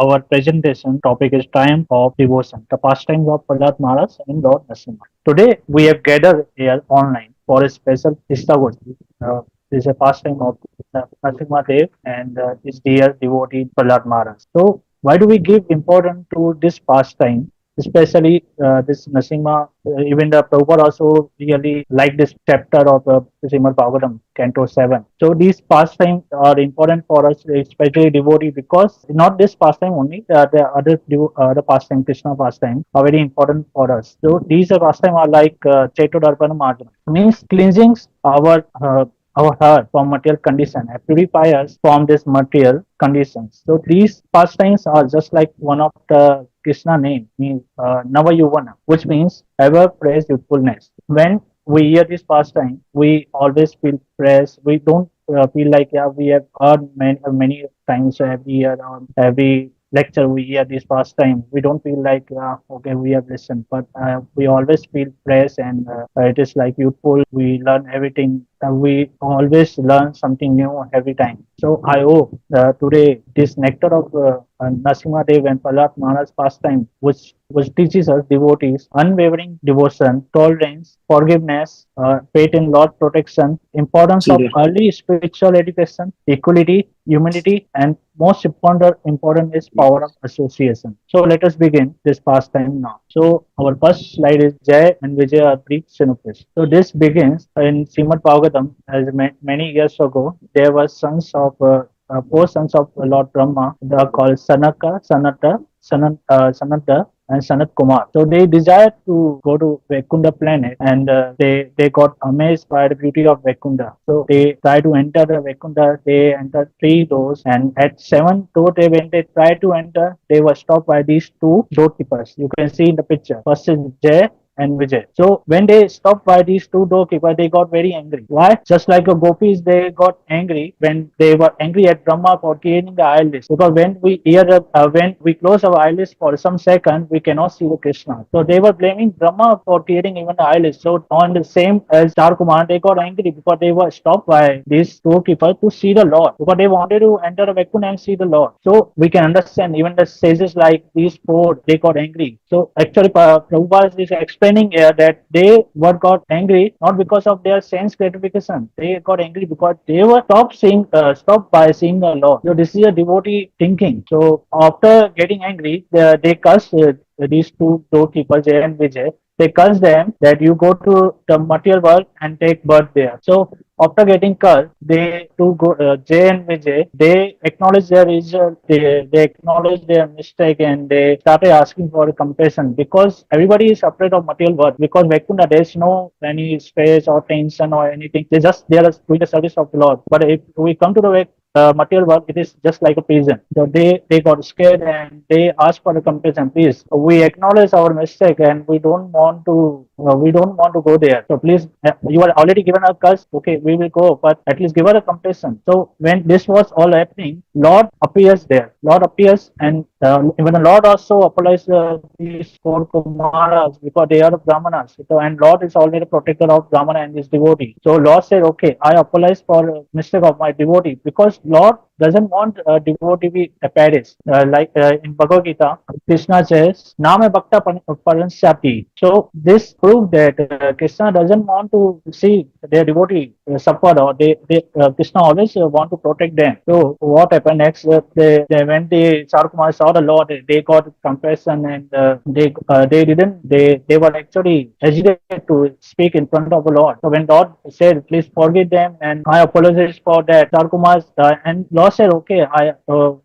Our presentation topic is Time of Devotion, the pastimes of Prahlad Maharaj and Lord Nrsimha. Today, we have gathered here online for a special Ishtavati. This is a pastime of Nrsimha Dev and his dear devotee Prahlad Maharaj. So, why do we give importance to this pastime, especially this Nrsimha? Even the Prabhupada also really like this chapter of Srimad Bhagavatam, Canto 7. So these pastimes are important for us, especially devotee, because not this pastime only, the other the pastime, Krishna pastime, are very important for us. So these pastime are like Chaitodarpana Marjana, means cleansing our heart from material condition and purify us from this material conditions. So these pastimes are just like one of the Krishna name, means Navayuvana, which means ever praise youthfulness. When we hear this pastime, we always feel praise. We don't feel like yeah, we have heard many times every year or every lecture we hear this pastime. We don't feel like okay we have listened, but we always feel praise and it is like youthful. We learn everything. We always learn something new every time. So I hope today this nectar of Nrsimha Dev and Prahlad Maharaj pastime, which teaches us devotees unwavering devotion, tolerance, forgiveness, faith in Lord protection, importance of Srila. early spiritual education, equality, humility, and most important is power of association. So let us begin this pastime now. So our first slide is Jay and Vijay are three synopsis. So this begins in Srimad Bhagavatam as many years ago. There were sons of four sons of Lord Brahma. They are called Sanaka, Sanata, and Sanat Kumar. So they desired to go to Vaikunta planet and they got amazed by the beauty of Vaikunta. So they tried to enter the Vaikunta. They entered three doors and at seven door when they tried to enter, they were stopped by these two doorkeepers. You can see in the picture. First is Jay and Vijay. So when they stopped by these two doorkeepers, they got very angry. Why? Just like the gopis, they got angry when they were angry at Brahma for creating the eyelids. Because when we close our eyelids for some second, we cannot see the Krishna. So they were blaming Brahma for creating even the eyelids. So on the same as Kumar, they got angry because they were stopped by these doorkeepers to see the Lord. Because they wanted to enter the Vaikunth and see the Lord. So we can understand even the sages like these four, they got angry. So actually, Prabhupada is explaining here that they were got angry not because of their sense gratification. They got angry because they were stopped by seeing the Lord. So this is a devotee thinking. So after getting angry, they cursed these two doorkeepers, Jay and Vijay. They curse them that you go to the material world and take birth there. So after getting cursed, they to go Jay and Vijay, they acknowledge they acknowledge their mistake and they started asking for compassion because everybody is afraid of material world because Vaikunta there is no any stress or tension or anything. They are doing the service of the Lord. But if we come to the material world, it is just like a prison. So they got scared and they asked for a compassion. Please, we acknowledge our mistake and we don't want to go there. So please, you are already given a curse. Okay, we will go, but at least give her a compassion. So when this was all happening, Lord appears there. Lord appears and even the Lord also apologized these four Kumaras because they are Brahmanas. So, and Lord is already protector of Brahmana and his devotee. So Lord said, okay, I apologize for mistake of my devotee because Lord doesn't want a devotee to be apparent. Like in Bhagavad Gita, Krishna says, Nama Bhakta Paransyati. So this proves that Krishna doesn't want to see their devotee suffer or Krishna always want to protect them. So what happened next? When the Sarkumar saw the Lord, they got compassion and they were actually hesitant to speak in front of the Lord. So when Lord said, please forgive them and I apologize for that, Sarkumar and Lord said, okay, I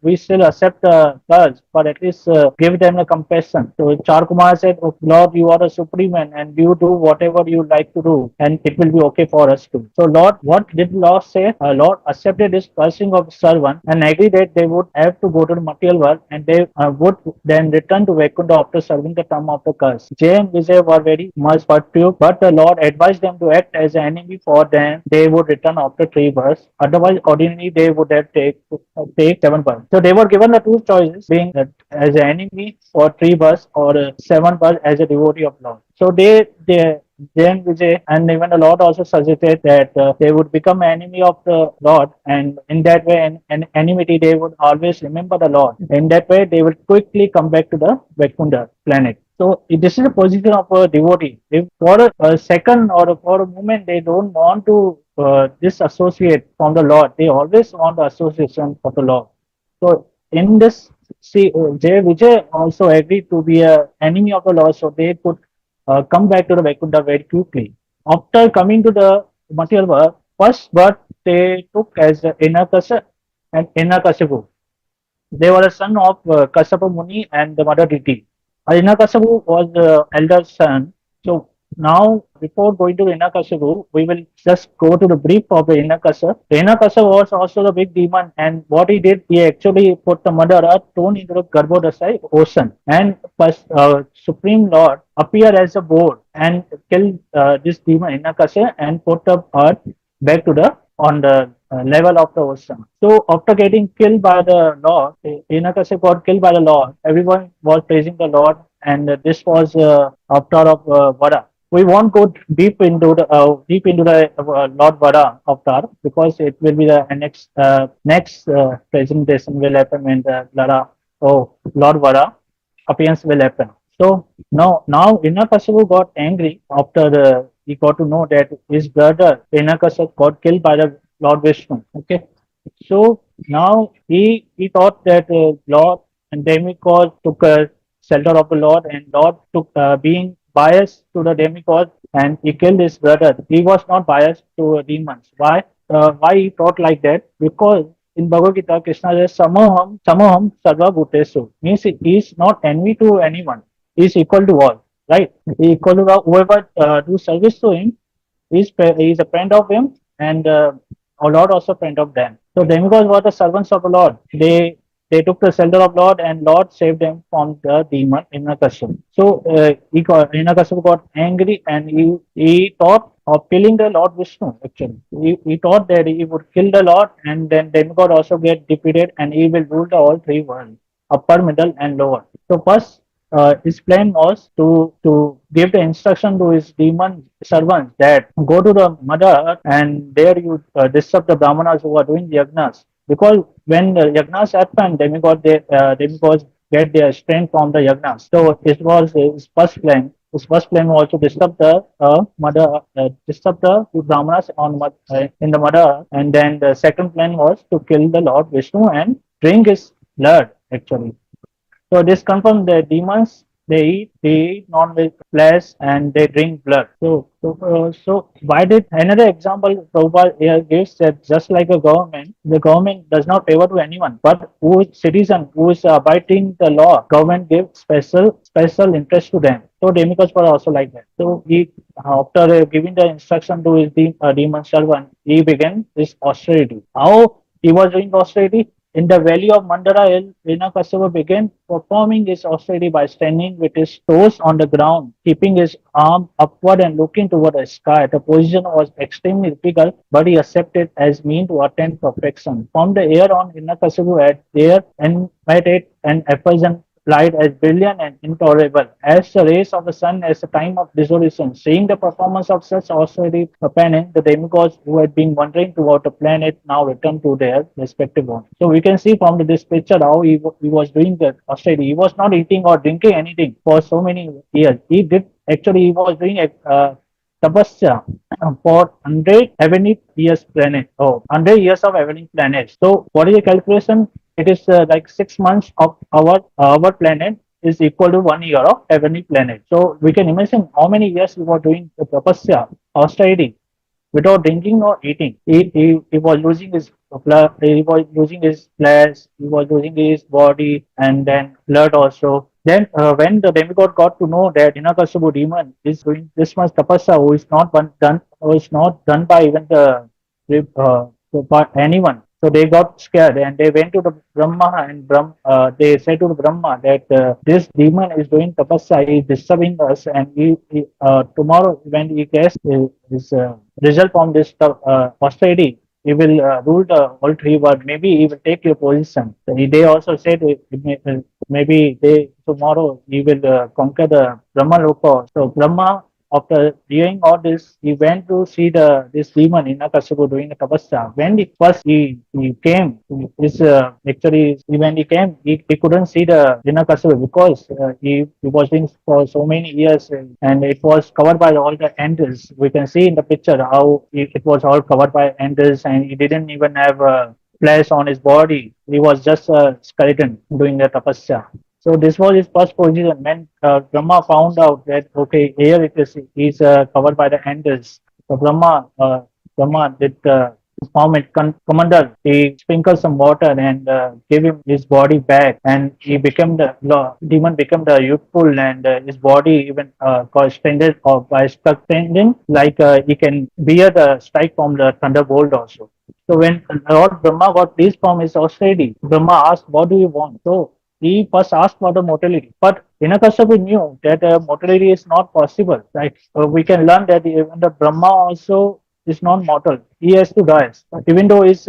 we still accept the curse, but at least give them the compassion. So Charkumar said, oh, Lord, you are a supreme man and you do whatever you like to do and it will be okay for us too. So Lord, what did Lord say? Lord accepted this cursing of servant and agreed that they would have to go to the material world and they would then return to Vaikuntha after serving the term of the curse. Jay and Vijay were very much perturbed, but the Lord advised them to act as an enemy for them. They would return after 3 births. Otherwise, ordinarily they would have take 7 births. So they were given the two choices, being as an enemy for 3 births or 7 births as a devotee of Lord. So then Vijay and even the Lord also suggested that they would become enemy of the Lord, and in that way, an enmity, they would always remember the Lord. In that way, they would quickly come back to the Vaikunta planet. So this is a position of a devotee. If for a second or for a moment they don't want to disassociate from the Lord, they always want the association of the Lord. So in this, see, Jay Vijay also agreed to be a enemy of the Lord, so they could come back to the Vaikuntha very quickly. After coming to the material world, first birth they took as Inakasa and Inakasipu. They were a son of Kasapa Muni and the mother Diti. Hiranyakasipu was the elder son. So now, before going to Hiranyakasipu, we will just go to the brief of the Hiranyakasa. Hiranyakasa was also the big demon, and what he did, he actually put the mother earth thrown into the Garbhodasai ocean, and first, Supreme Lord appeared as a boar and killed this demon Hiranyakasa and put the earth back to the on the level of the ocean. So after getting killed by the Lord, Hiranyakashipu got killed by the Lord. Everyone was praising the Lord, and this was avatar of Vada. We won't go deep into the Lord Vada avatar because it will be the next presentation will happen when the Lord Vada appearance will happen. So now Hiranyakashipu got angry after he got to know that his brother Hiranyakashipu got killed by the Lord Vishnu. Okay, so now he thought that Lord and demigod took a shelter of the Lord, and Lord took being biased to the demigod, and he killed his brother. He was not biased to demons. Why? Why he thought like that? Because in Bhagavad Gita, Krishna says, Samoham Sarva Bhutesu. Means he is not envy to anyone. He is equal to all. Right? He is equal to whoever do service to him. He is a friend of him, and our Lord also friend of them. So demigods were the servants of the Lord. They took the shelter of Lord, and Lord saved them from the demon Hiranyakashipu. So Hiranyakashipu got angry, and he thought of killing the Lord Vishnu. Actually, he thought that he would kill the Lord, and then demigod also get defeated, and he will rule the all three worlds, upper, middle, and lower. So first his plan was to give the instruction to his demon servants that go to the mother and there you disturb the brahmanas who are doing the yagnas. Because when the yagnas happen, demigods get their strength from the yagnas. So it was his first plan. His first plan was to disturb the disturb the brahmanas in the mother, and then the second plan was to kill the Lord Vishnu and drink his blood actually. So this confirms the demons they eat non-veg flesh and they drink blood. So why did another example Prabhupada here gives that just like a government, the government does not favor to anyone, but who is citizen who is abiding the law, government gives special interest to them. So demigods were also like that. So he after giving the instruction to his demon servant, he began this austerity. How he was doing austerity? In the valley of Mandara Hill, Hiranyakashipu began performing his austerity by standing with his toes on the ground, keeping his arm upward and looking toward the sky. The position was extremely difficult, but he accepted as mean to attain perfection. From the air on, Hiranyakashipu had there and meditate and effulgent light as brilliant and intolerable as the rays of the sun at the time of dissolution. Seeing the performance of such austerity penance, the demigods who had been wandering toward the planet now returned to their respective homes. So we can see from this picture how he was doing the austerity. He was not eating or drinking anything for so many years. He was doing tapasya for 100 heavenly years planet. Oh, 100 years of heavenly planets. So what is the calculation? It is like 6 months of our planet is equal to 1 year of heavenly planet. So we can imagine how many years we were doing the tapasya, austerity, without drinking or eating. He was losing his blood, he was losing his flesh, he was losing his body, and then blood also. Then when the demigod got to know that Hiranyakashipu demon is doing this much tapasya, who is not done by even by anyone. So they got scared and they went to the Brahma and they said to the Brahma that this demon is doing tapasya, he is disturbing us, and tomorrow when he gets his result from this austerity, he will rule the whole three world. Maybe he will take your position. So they also said maybe they tomorrow he will conquer the Brahma Loka. So Brahma, after hearing all this, he went to see the this demon Inakasipu doing a tapasya. When he first he came, his actually when he came, he couldn't see the Inakasipu because he was doing for so many years and it was covered by all the angels. We can see in the picture how it was all covered by angels and he didn't even have flesh on his body. He was just a skeleton doing the tapasya. So this was his first position. When Brahma found out that okay, here it is, he's covered by the angels. So Brahma did form it commander. He sprinkled some water and gave him his body back, and he became the demon became the youthful, and his body even got strengthened or by strengthening, like he can bear the strike from the thunderbolt also. So when Lord Brahma got this from his austerity, Brahma asked, "What do you want?" So he first asked for the mortality. But Hiranyakashipu knew that mortality is not possible. Right? We can learn that even the Brahma also is not mortal. He has to die. Even though his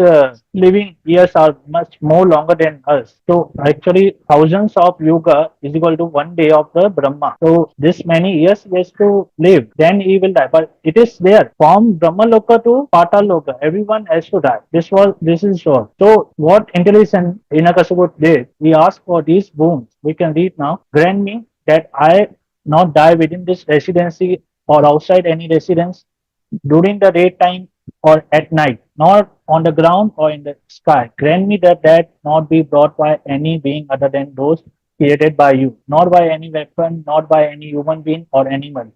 living years are much more longer than us. So actually, thousands of yuga is equal to one day of the Brahma. So this many years he has to live. Then he will die. But it is there from Brahma Loka to Patal Loka. Everyone has to die. This is sure. So what intelligent Hiranyakashipu did, he asked for these boons. We can read now. Grant me that I not die within this residency or outside any residence during the daytime or at night, not on the ground or in the sky. Grant me that not be brought by any being other than those created by you, not by any weapon, not by any human being or animal.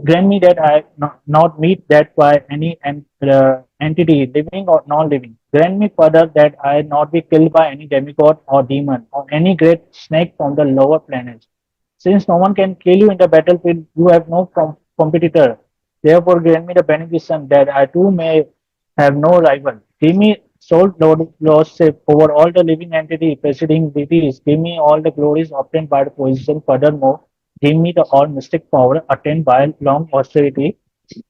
Grant me that I not meet that by any entity, living or non-living. Grant me further that I not be killed by any demigod or demon or any great snake from the lower planets. Since no one can kill you in the battlefield, you have no competitor. Therefore, grant me the benediction that I too may have no rival. Give me sole lordship over all the living entity preceding deities. Give me all the glories obtained by the position. Furthermore, give me the all mystic power attained by long austerity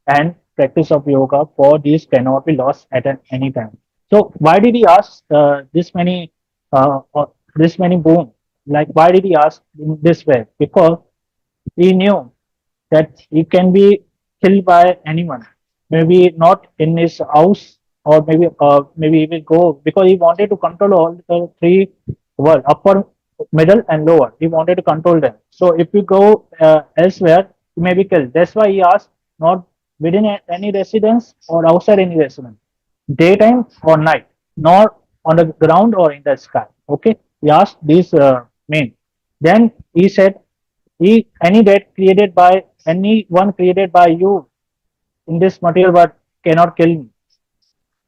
and practice of yoga, for these cannot be lost at any time. So, why did he ask this many boon? Like, why did he ask in this way? Because he knew that he can be killed by anyone. Maybe not in his house, or maybe he will go because he wanted to control all the three world, upper, middle, and lower. He wanted to control them. So if you go elsewhere, you may be killed. That's why he asked not within any residence or outside any residence, daytime or night, nor on the ground or in the sky. Okay, he asked these main. Then he said, any death created by anyone created by you in this material world cannot kill me.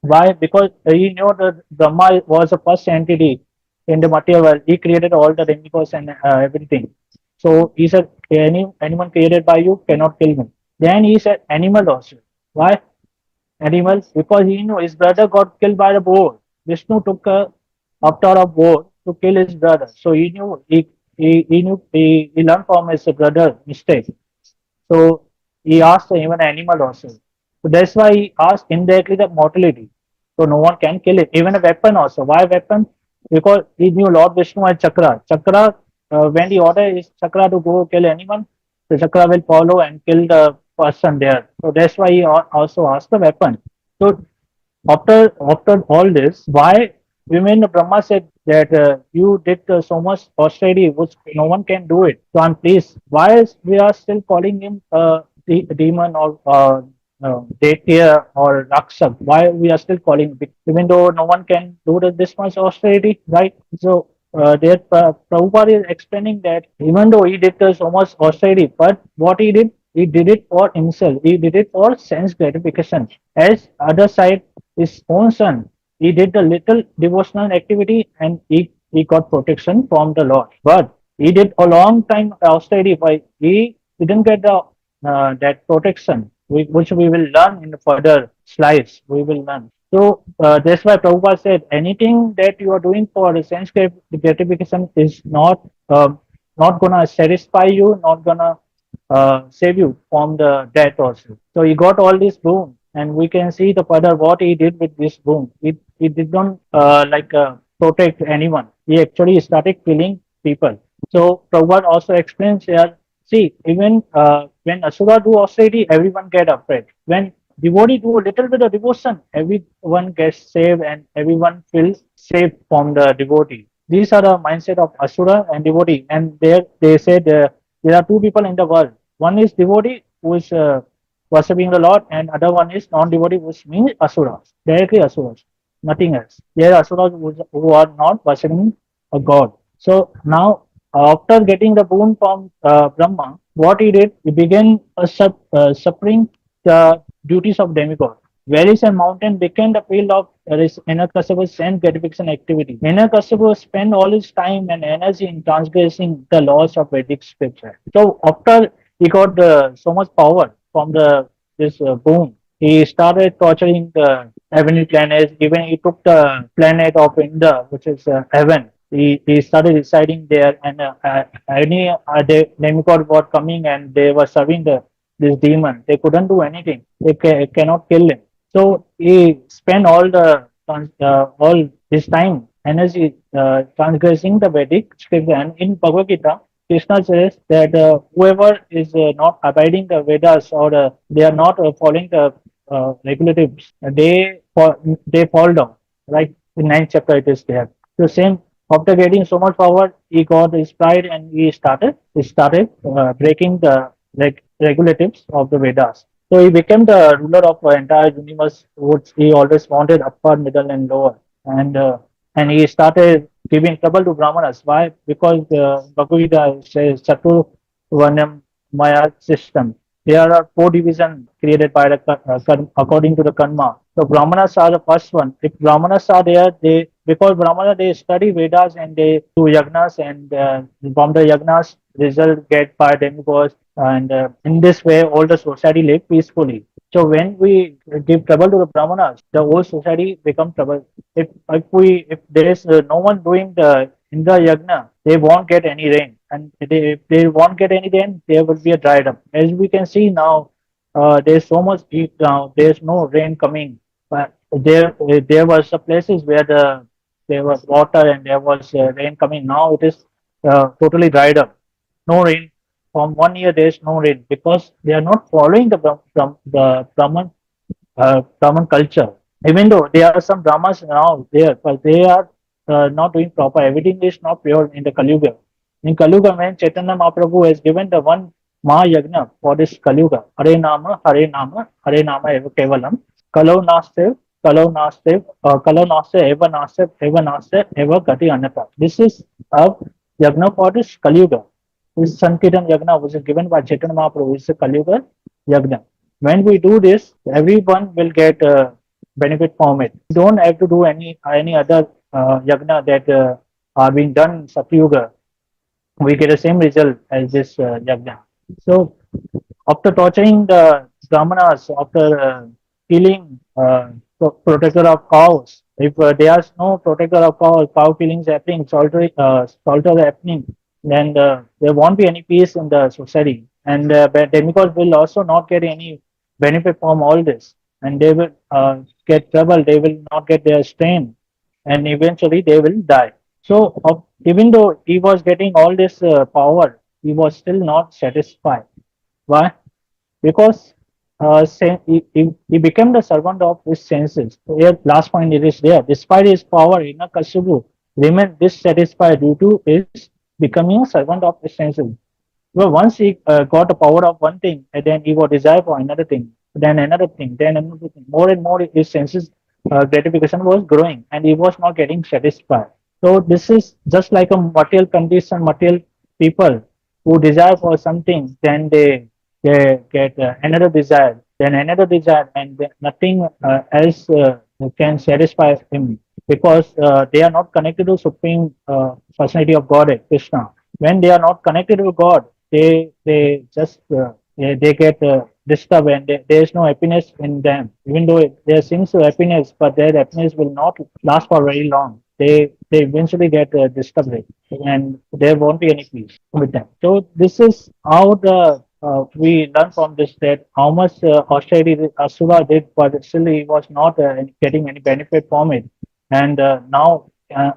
Why? Because he knew that Brahma was the first entity in the material world. He created all the demigods and everything. So he said, anyone created by you cannot kill me. Then he said, animal also. Why? Animals? Because he knew his brother got killed by the boar. Vishnu took a avatar of boar to kill his brother. So he learned from his brother mistake. So he asked even animal also. So that's why he asked indirectly the mortality. So no one can kill it. Even a weapon also. Why weapon? Because he knew Lord Vishnu had Chakra. Chakra, when the order is Chakra to go kill anyone, the Chakra will follow and kill the person there. So that's why he also asked the weapon. So after all this, why women Brahma said that you did so much austerity, which no one can do it. So I'm pleased. Why is we are still calling him demon or Daitya or Rakshak? Why we are still calling it, even though no one can do this much austerity, right? So there Prabhupada is explaining that even though he did so much austerity, but what he did it for himself. He did it for sense gratification. As other side, his own son, he did a little devotional activity and he got protection from the Lord. But he did a long time austerity, but he didn't get the that protection, which we will learn in the further slides. We will learn. So that's why Prabhupada said anything that you are doing for the sense gratification is not gonna satisfy you, not gonna save you from the death also. So he got all this boon, and we can see the further what he did with this boon. He did not protect anyone. He actually started killing people. So Prabhupada also explains here, see, even when Asura do austerity, everyone get afraid. When devotee do a little bit of devotion, everyone gets saved and everyone feels safe from the devotee. These are the mindset of Asura and devotee. And there they said there are two people in the world. One is devotee who is worshipping the Lord, and other one is non-devotee, which means Asuras, directly Asuras, nothing else. They are Asuras who are not worshipping a God. So now, after getting the boon from Brahma, what he did, he began suffering the duties of demigod. Valleys and mountains became the field of Hiranyakashipu's sense gratification activity. Hiranyakashipu spent all his time and energy in transgressing the laws of Vedic scripture. So after he got so much power from the this boon, he started torturing the heavenly planets. Even he took the planet of Indra, which is heaven. He started residing there, and any demigod were coming and they were serving this demon. They couldn't do anything. They cannot kill him. So he spent all his time, energy transgressing the Vedic scripture. And in Bhagavad Gita, Krishna says that whoever is not abiding the Vedas or they are not following the regulatives, they fall down. Right in ninth chapter, it is there. The same after getting so much power, he got his pride and he started breaking the regulatives of the Vedas. So he became the ruler of the entire universe, which he always wanted upper, middle, and lower. And he started giving trouble to Brahmanas. Why? Because the Bhagavad Gita says Chatu Varnam Maya system. There are four divisions created by the according to the karma. So Brahmanas are the first one. If Brahmanas are there, they because Brahmana they study Vedas and they do yagnas, and from the yagnas result get by demigods, and in this way all the society live peacefully. So when we give trouble to the Brahmanas, the whole society become trouble. If there is no one doing the Indra Yagna, they won't get any rain, and if they won't get any rain, there will be a dried up. As we can see now, there's so much heat now. There's no rain coming, but there was some places where there was water and there was rain coming. Now it is totally dried up. No rain. From 1 year, there is no rain because they are not following the Brahman culture. Even though there are some Brahmas now there, but they are not doing proper. Everything is not pure in the Kali Yuga. In Kali Yuga, when Chaitanya Mahaprabhu has given the one Mahayagna for this Kali Yuga, Hare Nama Eva Kevalam, Kalau Nastev, Kalau Nastev, Eva Nastev, Eva Gati Anata. This is a Yagna for this Kali Yuga. This Sankirtan Yagna was given by Chaitanya Mahaprabhu. It's a Kali Yuga Yagna. When we do this, everyone will get benefit from it. You don't have to do any other yagna that are being done in Satyuga. We get the same result as this yagna. So after torturing the brahmanas, after killing protector of cows, if there is no protector of cows, cow killing is happening, slaughter happening, then there won't be any peace in the society. And demigods will also not get any benefit from all this. And they will get trouble, they will not get their strain, and eventually they will die. So, even though he was getting all this power, he was still not satisfied. Why? Because he became the servant of his senses. So here, last point it is there. Despite his power, Hiranyakashipu remained dissatisfied due to his becoming a servant of his senses. Well, once he got the power of one thing, and then he got desire for another thing, then another thing, then another thing. More and more, his senses gratification was growing, and he was not getting satisfied. So this is just like a material condition, material people who desire for something, then they get another desire, and then nothing else can satisfy him because they are not connected to Supreme Personality of Godhead, Krishna. When they are not connected to God, they just they get disturbed, and there is no happiness in them. Even though there seems to happiness, but their happiness will not last for very long. They eventually get disturbed, and there won't be any peace with them. So this is how the we learn from this that how much austerity Asura did, but still he was not getting any benefit from it. And now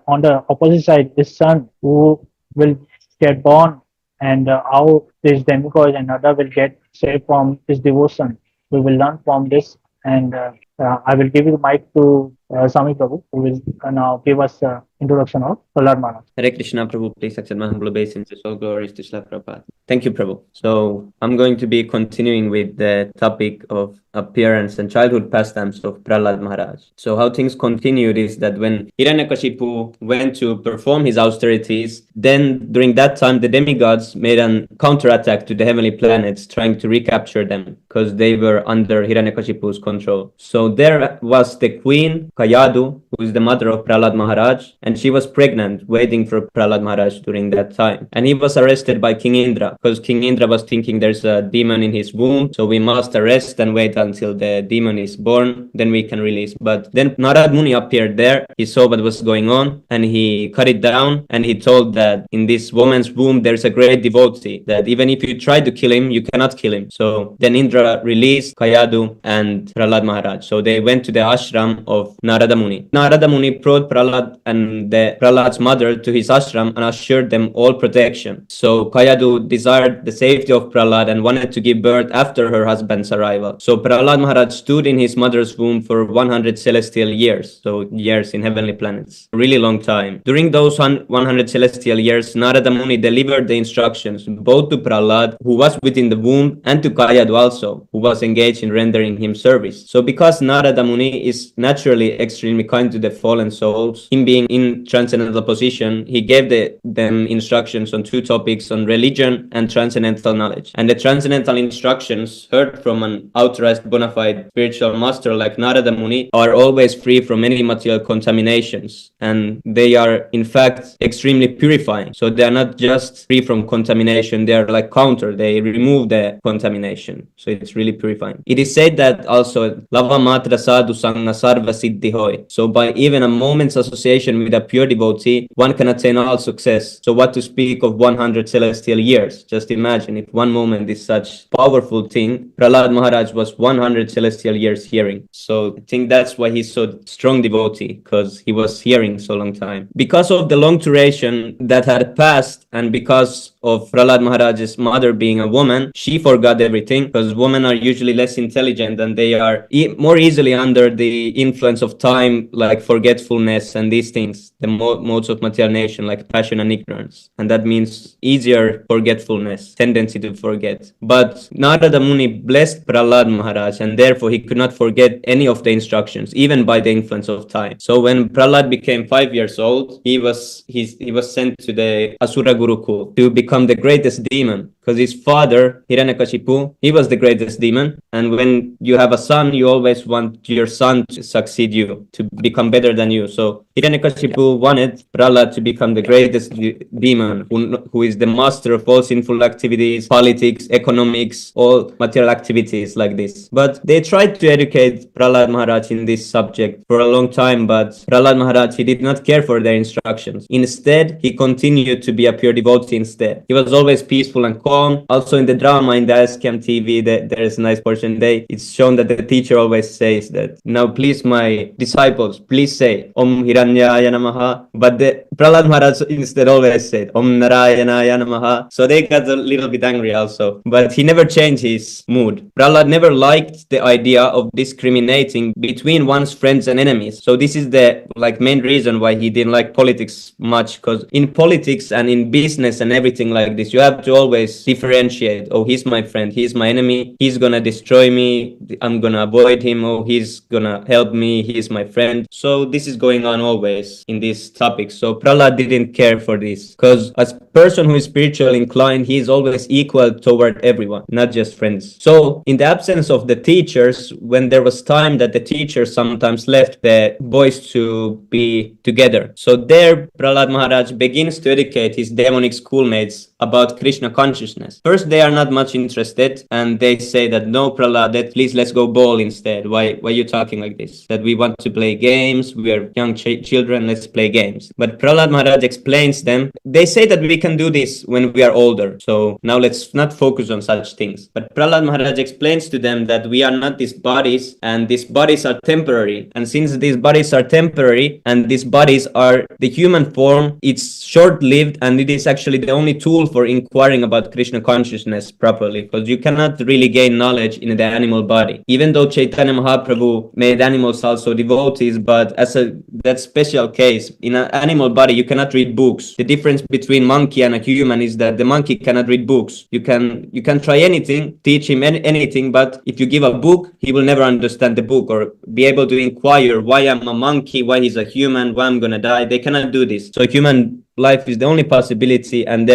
on the opposite side is son who will get born, and how this demigod and Nada will get saved from his devotion. We will learn from this, and I will give you the mic to Swami Prabhu, who will now give us introduction of Prahlad Maharaj. Hare Krishna, Prabhu. Please accept my humble obeisances. All glories to Srila Prabhupada. Thank you, Prabhu. So I'm going to be continuing with the topic of appearance and childhood pastimes of Prahlad Maharaj. So how things continued is that when Hiranyakashipu went to perform his austerities, then during that time the demigods made an counterattack to the heavenly planets, trying to recapture them because they were under Hiranyakashipu's control. So there was the queen Kayadu, who is the mother of Prahlad Maharaj, and she was pregnant, waiting for Prahlad Maharaj during that time. And he was arrested by King Indra because King Indra was thinking there's a demon in his womb, so we must arrest and wait until the demon is born, then we can release. But then Narad Muni appeared there. He saw what was going on and he cut it down, and he told that in this woman's womb there's a great devotee, that even if you try to kill him, you cannot kill him. So then Indra released Kayadu and Prahlad Maharaj. So they went to the ashram of Narada Muni. Narada Muni brought Prahlad and Prahlad's mother to his ashram and assured them all protection. So Kayadu desired the safety of Prahlad and wanted to give birth after her husband's arrival. So Prahlad Maharaj stood in his mother's womb for 100 celestial years, so years in heavenly planets, a really long time. During those 100 celestial years, Narada Muni delivered the instructions both to Prahlad, who was within the womb, and to Kayadu also, who was engaged in rendering him service. So because Narada Muni is naturally extremely kind to the fallen souls, him being in transcendental position, he gave them instructions on two topics, on religion and transcendental knowledge. And the transcendental instructions, heard from an authorized bona fide spiritual master like Narada Muni, are always free from any material contaminations, and they are in fact extremely purifying. So they are not just free from contamination, they are like counter, they remove the contamination, so it's really purifying. It is said that also lava matra sadhu sangha sarva siddhi hoy. So by even a moment's association with a pure devotee, one can attain all success. So what to speak of 100 celestial years? Just imagine if one moment is such powerful thing. Prahlad Maharaj was 100 celestial years hearing. So I think that's why he's so strong devotee, because he was hearing so long time. Because of the long duration that had passed, and because of Prahlad Maharaj's mother being a woman, she forgot everything, because women are usually less intelligent and they are more easily under the influence of time, like forgetfulness and these things, the modes of materialization like passion and ignorance. And that means easier forgetfulness, tendency to forget. But Narada Muni blessed Prahlad Maharaj, and therefore he could not forget any of the instructions, even by the influence of time. So when Prahlad became 5 years old, he was sent to the Asura Gurukul to become the greatest demon, because his father, Hiranyakashipu, he was the greatest demon. And when you have a son, you always want your son to succeed you, to become better than you. So Hiranyakashipu wanted Prahlad to become the greatest demon, who is the master of all sinful activities, politics, economics, all material activities like this. But they tried to educate Prahlad Maharaj in this subject for a long time, but Prahlad Maharaj, he did not care for their instructions. Instead, he continued to be a pure devotee instead. He was always peaceful and calm. Also in the drama, in the ISKM TV, there is a nice portion there. It's shown that the teacher always says that, now please my disciples, please say Om Hiranyaya Namaha. But the Prahlad Maharaj instead always said Om Narayanaya Namaha. So they got a little bit angry also. But he never changed his mood. Prahlad never liked the idea of discriminating between one's friends and enemies. So this is the main reason why he didn't like politics much, because in politics and in business and everything like this, you have to always differentiate. Oh, he's my friend, he's my enemy, he's gonna destroy me, I'm gonna avoid him. Oh, he's gonna help me, he's my friend. So this is going on always in this topic. So Prahlad didn't care for this, because as person who is spiritually inclined, he is always equal toward everyone, not just friends. So in the absence of the teachers, when there was time that the teachers sometimes left the boys to be together, so there Prahlad Maharaj begins to educate his demonic schoolmates about Krishna consciousness. First, they are not much interested, and they say that no, Prahlad, please let's go bowl instead. Why are you talking like this? That we want to play games, we are young children, let's play games. But Prahlad Maharaj explains them. They say that we can do this when we are older. So now let's not focus on such things. But Prahlad Maharaj explains to them that we are not these bodies, and these bodies are temporary. And since these bodies are temporary, and these bodies are the human form, it's short-lived, and it is actually the only tool for inquiring about Krishna consciousness properly, because you cannot really gain knowledge in the animal body. Even though Chaitanya Mahaprabhu made animals also devotees, but as that special case, in an animal body, you cannot read books. The difference between monkey and a human is that the monkey cannot read books. You can try anything, teach him anything, but if you give a book, he will never understand the book or be able to inquire why I'm a monkey, why he's a human, why I'm gonna die. They cannot do this. So human life is the only possibility, and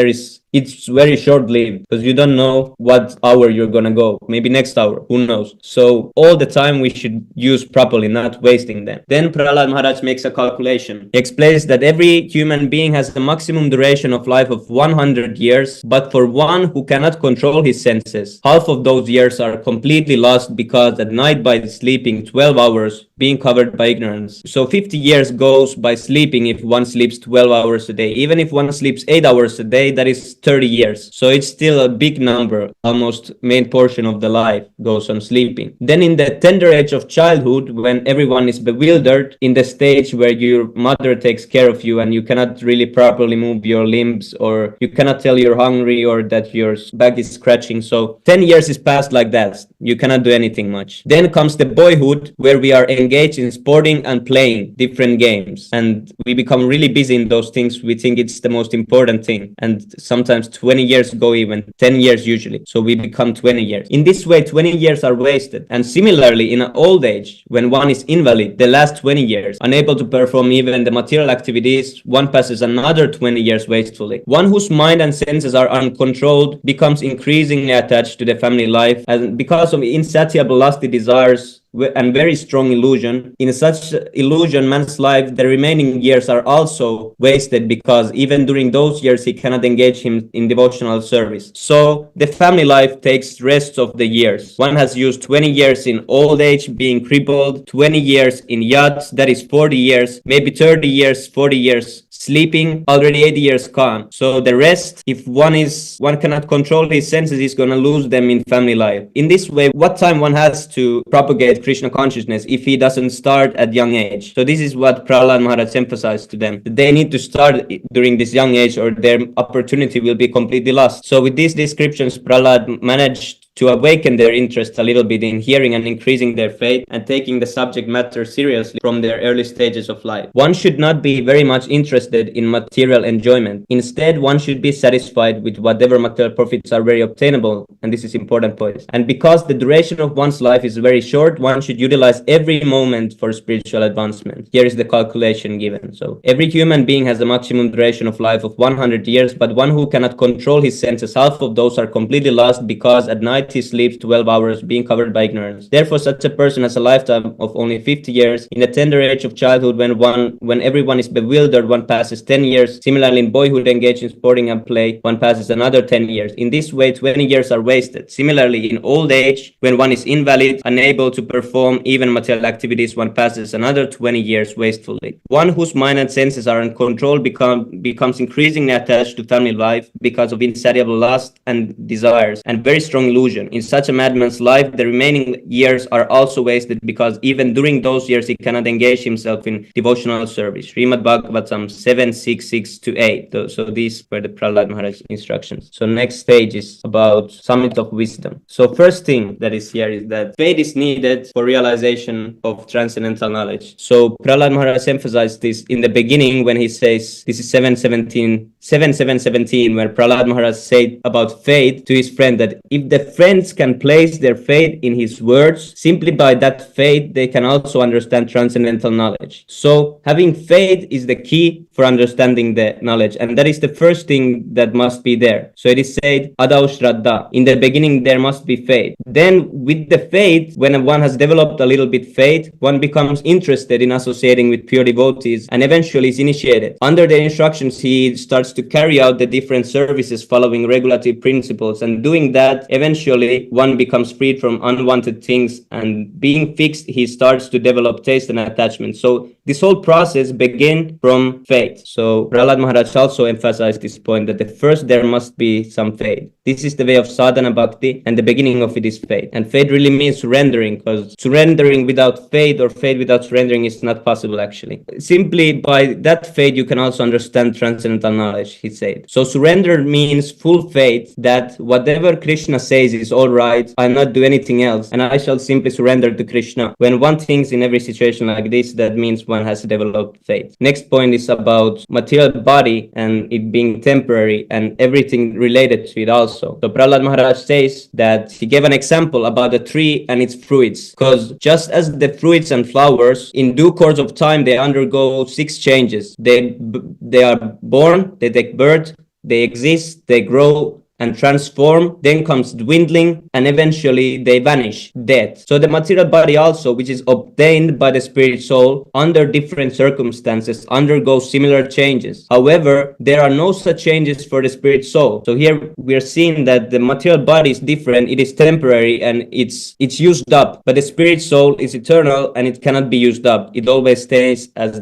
it's very short-lived, because you don't know what hour you're gonna go. Maybe next hour, who knows? So all the time we should use properly, not wasting them. Then Prahlad Maharaj makes a calculation. He explains that every human being has the maximum duration of life of 100 years, but for one who cannot control his senses, half of those years are completely lost, because at night by sleeping 12 hours, being covered by ignorance. So 50 years goes by sleeping if one sleeps 12 hours a day. Even if one sleeps 8 hours a day, that is 30 years. So it's still a big number. Almost main portion of the life goes on sleeping. Then in the tender age of childhood, when everyone is bewildered, in the stage where your mother takes care of you and you cannot really properly move your limbs, or you cannot tell you're hungry or that your back is scratching. So 10 years is passed like that. You cannot do anything much. Then comes the boyhood, where we are engaged in sporting and playing different games, and we become really busy in those things. We think it's the most important thing, and sometimes 20 years go, even 10 years usually, so we become 20 years. In this way 20 years are wasted. And similarly, in an old age, when one is invalid, the last 20 years unable to perform even the material activities, one passes another 20 years wastefully. One whose mind and senses are uncontrolled becomes increasingly attached to the family life, and because of insatiable lusty desires and very strong illusion. In such illusion, man's life, the remaining years are also wasted, because even during those years he cannot engage him in devotional service. So the family life takes rest of the years. One has used 20 years in old age, being crippled, 20 years in yachts, that is 40 years, maybe 30 years, 40 years sleeping, already 80 years gone. So the rest, if one cannot control his senses, he's gonna lose them in family life. In this way, what time one has to propagate Krishna consciousness if he doesn't start at young age? So this is what Prahlad Maharaj emphasized to them. They need to start during this young age, or their opportunity will be completely lost. So with these descriptions, Prahlad managed to awaken their interest a little bit in hearing and increasing their faith and taking the subject matter seriously from their early stages of life. One should not be very much interested in material enjoyment. Instead, one should be satisfied with whatever material profits are very obtainable, and this is important point. And because the duration of one's life is very short, one should utilize every moment for spiritual advancement. Here is the calculation given. So every human being has a maximum duration of life of 100 years, but one who cannot control his senses, half of those are completely lost, because at night he sleeps 12 hours, being covered by ignorance. Therefore, such a person has a lifetime of only 50 years. In the tender age of childhood, when everyone is bewildered, one passes 10 years. Similarly, in boyhood, engaged in sporting and play, one passes another 10 years. In this way, 20 years are wasted. Similarly, in old age, when one is invalid, unable to perform even material activities, one passes another 20 years wastefully. One whose mind and senses are uncontrolled becomes increasingly attached to family life because of insatiable lust and desires and very strong illusion. In such a madman's life, the remaining years are also wasted, because even during those years he cannot engage himself in devotional service. Srimad Bhagavatam 7:6-6-8. So these were the Prahlad Maharaj instructions. So next page is about summit of wisdom. So first thing that is here is that faith is needed for realization of transcendental knowledge. So Prahlad Maharaj emphasized this in the beginning when he says, this is 7:17, where Prahlad Maharaj said about faith to his friend, that if the friends can place their faith in his words, simply by that faith they can also understand transcendental knowledge. So having faith is the key for understanding the knowledge, and that is the first thing that must be there. So it is said Adau Shraddha, in the beginning there must be faith. Then with the faith, when one has developed a little bit faith, one becomes interested in associating with pure devotees and eventually is initiated. Under their instructions he starts to carry out the different services following regulative principles, and doing that, eventually one becomes freed from unwanted things, and being fixed, he starts to develop taste and attachment. So this whole process begins from faith. So Prahlad Maharaj also emphasized this point, that the first there must be some faith. This is the way of sadhana bhakti, and the beginning of it is faith. And faith really means surrendering, because surrendering without faith or faith without surrendering is not possible actually. Simply by that faith you can also understand transcendental knowledge, he said. So surrender means full faith that whatever Krishna says is all right, I'll not do anything else, and I shall simply surrender to Krishna. When one thinks in every situation like this, that means one has developed faith. Next point is about material body and it being temporary and everything related to it also. So Prahlad Maharaj says that he gave an example about a tree and its fruits, because just as the fruits and flowers, in due course of time, they undergo 6 changes. They are born, they take birth, they exist, they grow and transform, then comes dwindling, and eventually they vanish, death. So the material body also, which is obtained by the spirit soul under different circumstances, undergoes similar changes. However, there are no such changes for the spirit soul. So here we are seeing that the material body is different, it is temporary and it's used up, but the spirit soul is eternal and it cannot be used up. It always stays as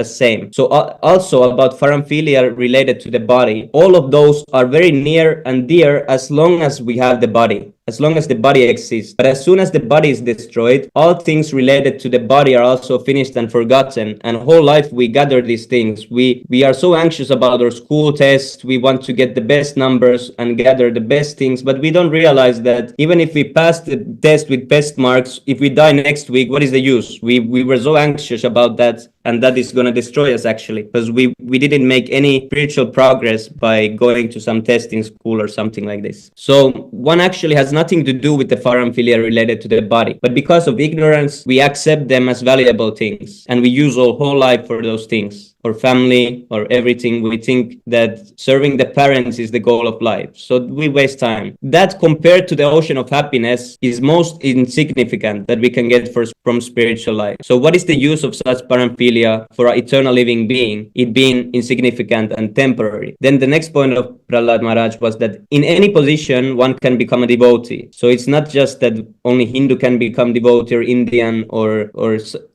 same. So also about paramphilia related to the body, all of those are very near and dear as long as we have the body, as long as the body exists. But as soon as the body is destroyed, all things related to the body are also finished and forgotten. And whole life we gather these things. We are so anxious about our school tests. We want to get the best numbers and gather the best things, but we don't realize that even if we pass the test with best marks, if we die next week, what is the use? We were so anxious about that, and that is going to destroy us actually, because we didn't make any spiritual progress by going to some test in school or something like this. So one actually has nothing to do with the paramphilia related to the body, but because of ignorance we accept them as valuable things and we use our whole life for those things, or family or everything. We think that serving the parents is the goal of life, so we waste time. That compared to the ocean of happiness is most insignificant that we can get from spiritual life. So what is the use of such paramphilia for an eternal living being, it being insignificant and temporary? Then the next point of Prahlad Maharaj was that in any position one can become a devotee. So it's not just that only Hindu can become devotee or Indian or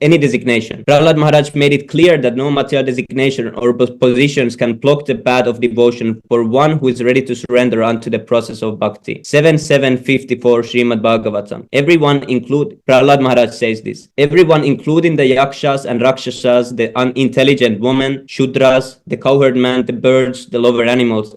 any designation. Prahlad Maharaj made it clear that no material designation or positions can block the path of devotion for one who is ready to surrender unto the process of bhakti. 7.7.54 Srimad Bhagavatam. Everyone Prahlad Maharaj says this, everyone including the yakshas and rakshasas, the unintelligent woman, shudras, the cowherd man, the birds, the lower animals,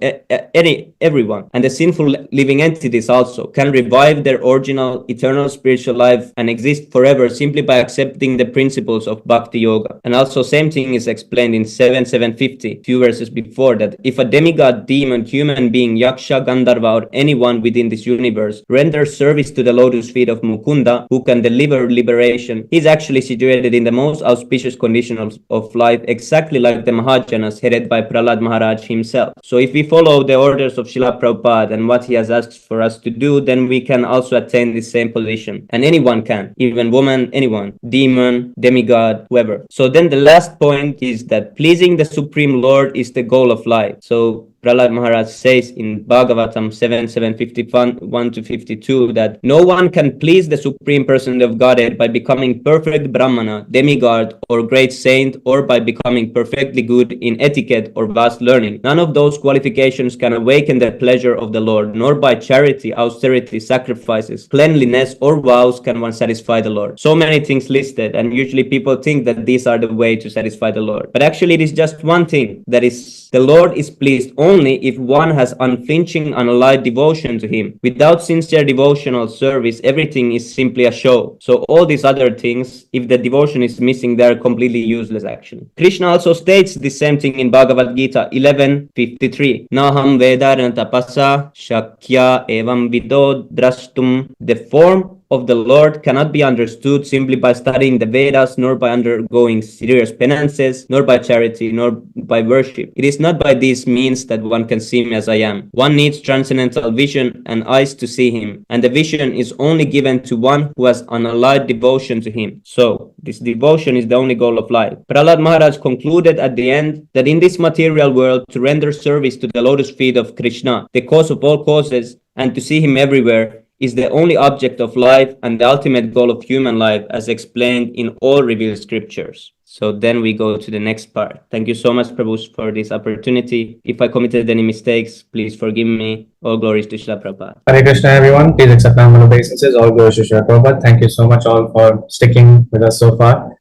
everyone, and the sinful living entities also can revive their original eternal spiritual life and exist forever simply by accepting the principles of bhakti yoga. And also same thing is explained in 7.7.50, few verses before, that if a demigod, demon, human being, yaksha, gandharva, or anyone within this universe renders service to the lotus feet of Mukunda, who can deliver liberation, he is actually situated in the most auspicious conditions of life, exactly like the Mahajanas headed by Prahlad Maharaj himself. So if we follow the orders of Srila Prabhupada and what he has asked for us to do, then we can also attain the same position. And anyone can, even woman, anyone, demon, demigod, whoever. So then the last point is that pleasing the Supreme Lord is the goal of life. So Prahlad Maharaj says in Bhagavatam 7.7.51-52 that no one can please the Supreme Person of Godhead by becoming perfect Brahmana, demigod, or great saint, or by becoming perfectly good in etiquette or vast learning. None of those qualifications can awaken the pleasure of the Lord, nor by charity, austerity, sacrifices, cleanliness, or vows can one satisfy the Lord. So many things listed, and usually people think that these are the way to satisfy the Lord. But actually it is just one thing, that is, the Lord is pleased only if one has unflinching, unallied devotion to him. Without sincere devotional service, everything is simply a show. So all these other things, if the devotion is missing, they are completely useless actually. Krishna also states the same thing in Bhagavad Gita 11.53. Naham vedarana tapasa shakya evam vido drashtum. The form of the Lord cannot be understood simply by studying the Vedas, nor by undergoing serious penances, nor by charity, nor by worship. It is not by these means that one can see me as I am. One needs transcendental vision and eyes to see him, and the vision is only given to one who has unallied devotion to him. So, this devotion is the only goal of life. Prahlad Maharaj concluded at the end that in this material world, to render service to the lotus feet of Krishna, the cause of all causes, and to see him everywhere, is the only object of life and the ultimate goal of human life, as explained in all revealed scriptures. So then we go to the next part. Thank you so much, Prabhu, for this opportunity. If I committed any mistakes, please forgive me. All glories to Srila Prabhupada. Hare Krishna, everyone. Please accept my humble obeisances. All glories to Srila Prabhupada. Thank you so much all for sticking with us so far.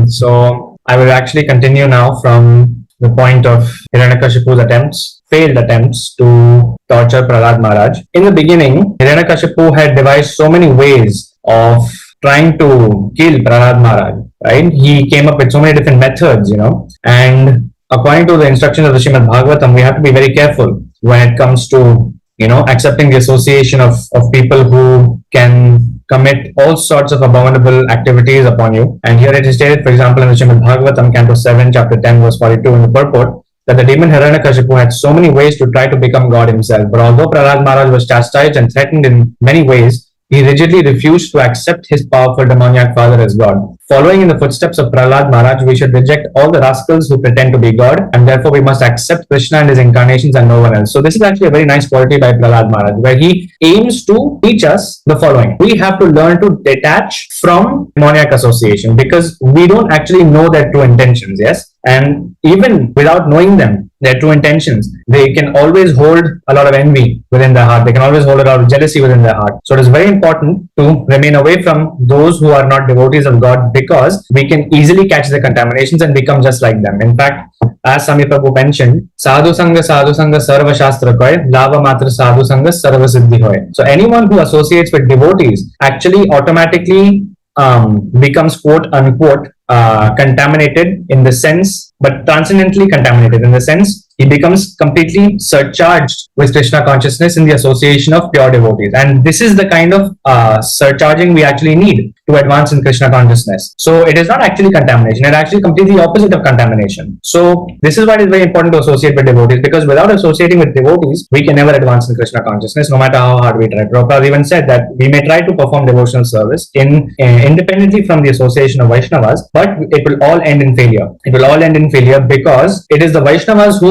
So I will actually continue now from the point of Hiranyakashipu's failed attempts to torture Prahlad Maharaj. In the beginning, Hiranyakashipu had devised so many ways of trying to kill Prahlad Maharaj, right? He came up with so many different methods, and according to the instructions of the Srimad Bhagavatam, we have to be very careful when it comes to, accepting the association of people who can commit all sorts of abominable activities upon you. And here it is stated, for example, in the Srimad Bhagavatam, Canto 7, Chapter 10, verse 42 in the purport, that the demon Hiranyakashipu had so many ways to try to become God himself. But although Prahlad Maharaj was chastised and threatened in many ways, he rigidly refused to accept his powerful demoniac father as God. Following in the footsteps of Prahlad Maharaj, we should reject all the rascals who pretend to be God, and therefore we must accept Krishna and his incarnations and no one else. So this is actually a very nice quality by Prahlad Maharaj, where he aims to teach us the following. We have to learn to detach from demoniac association, because we don't actually know their true intentions, yes? And even without knowing them, their true intentions, they can always hold a lot of envy within their heart. They can always hold a lot of jealousy within their heart. So it is very important to remain away from those who are not devotees of God, because we can easily catch the contaminations and become just like them. In fact, as Sami Prabhu mentioned, sadhu sanga sarva shastra koy, lava matra sadhu sanga sarva siddhi hoy. So anyone who associates with devotees actually automatically becomes quote unquote contaminated in the sense, but transcendently contaminated in the sense he becomes completely surcharged with Krishna consciousness in the association of pure devotees. And this is the kind of surcharging we actually need to advance in Krishna consciousness. So it is not actually contamination, it is actually completely opposite of contamination. So this is why it is very important to associate with devotees, because without associating with devotees, we can never advance in Krishna consciousness, no matter how hard we try. Prabhupada even said that we may try to perform devotional service independently from the association of Vaishnavas, but it will all end in failure. It will all end in failure because it is the Vaishnavas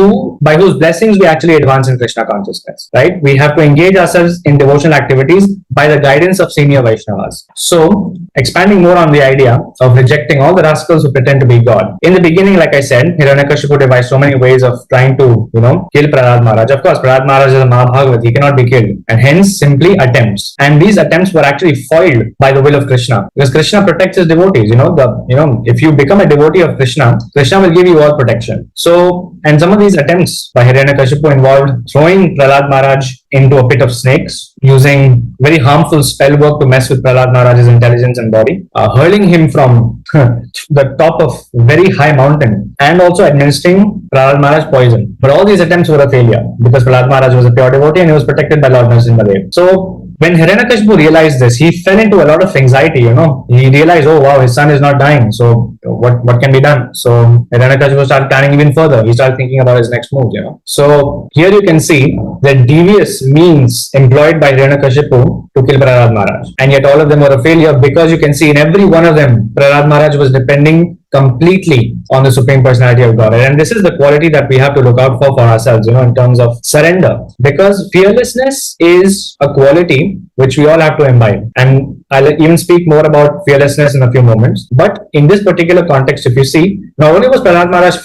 by whose blessings we actually advance in Krishna consciousness, right? We have to engage ourselves in devotional activities by the guidance of senior Vaishnavas. So, expanding more on the idea of rejecting all the rascals who pretend to be God. In the beginning, like I said, Hiranyakashipu devised so many ways of trying to, kill Prahlad Maharaj. Of course, Prahlad Maharaj is a Mahabhagavat, he cannot be killed, and hence simply attempts. And these attempts were actually foiled by the will of Krishna, because Krishna protects his devotees. If you become a devotee of Krishna, Krishna will give you all protection. So, and some of these attempts by Hiranyakashipu involved throwing Prahlad Maharaj into a pit of snakes, using very harmful spell work to mess with Prahlad Maharaj's intelligence and body, hurling him from the top of very high mountain, and also administering Prahlad Maharaj poison. But all these attempts were a failure, because Prahlad Maharaj was a pure devotee and he was protected by Lord Nṛsiṁha. So when Hiranyakashipu realized this, he fell into a lot of anxiety, He realized, oh wow, his son is not dying. So what can be done? So Hiranyakashipu started planning even further. He started thinking about his next move, So here you can see the devious means employed by Hiranyakashipu to kill Prahlad Maharaj. And yet all of them were a failure, because you can see in every one of them, Prahlad Maharaj was depending completely on the Supreme Personality of Godhead. And this is the quality that we have to look out for ourselves, in terms of surrender. Because fearlessness is a quality which we all have to imbibe. And I'll even speak more about fearlessness in a few moments. But in this particular context, if you see, not only was Prahlad Maharaj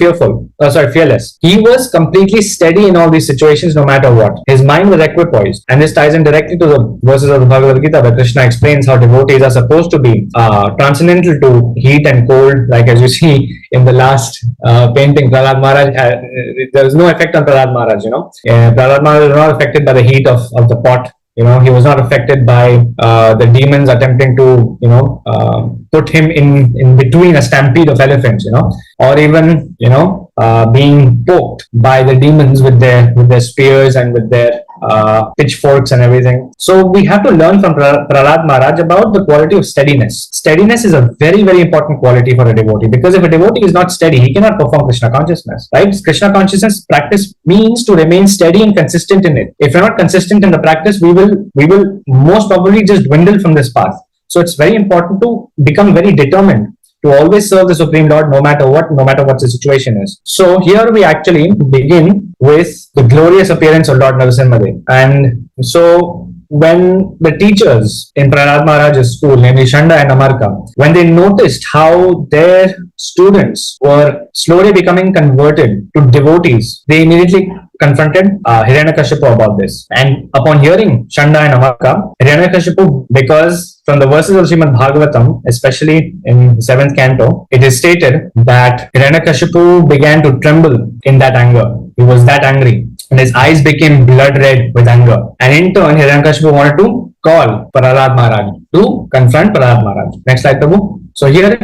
fearless, he was completely steady in all these situations, no matter what. His mind was equipoised. And this ties in directly to the verses of the Bhagavad Gita, where Krishna explains how devotees are supposed to be transcendental to heat and cold, like as you see in the last painting, Prahlad Maharaj, there is no effect on Prahlad Maharaj, Prahlad Maharaj was not affected by the heat of the pot. He was not affected by the demons attempting to, put him in between a stampede of elephants, or even, being poked by the demons with their spears and with their pitchforks and everything. So we have to learn from Prahlad Maharaj about the quality of steadiness. Steadiness is a very, very important quality for a devotee, because if a devotee is not steady, he cannot perform Krishna consciousness, right? Krishna consciousness practice means to remain steady and consistent in it. If you're not consistent in the practice, we will most probably just dwindle from this path. So it's very important to become very determined to always serve the Supreme Lord no matter what the situation is. So here we actually begin with the glorious appearance of Lord Nṛsiṁha Lila. And so when the teachers in Prahlad Maharaj's school, namely Shanda and Amarka, when they noticed how their students were slowly becoming converted to devotees, they immediately confronted Hiranyakashipu about this. And upon hearing Shanda and Amarka, Hiranyakashipu, because from the verses of Srimad Bhagavatam, especially in the 7th canto, it is stated that Hiranyakashipu began to tremble in that anger. He was that angry, and his eyes became blood red with anger. And in turn, Hiranyakashipu wanted to call Prahlad Maharaj to confront Prahlad Maharaj. Next slide, Prabhu. So here,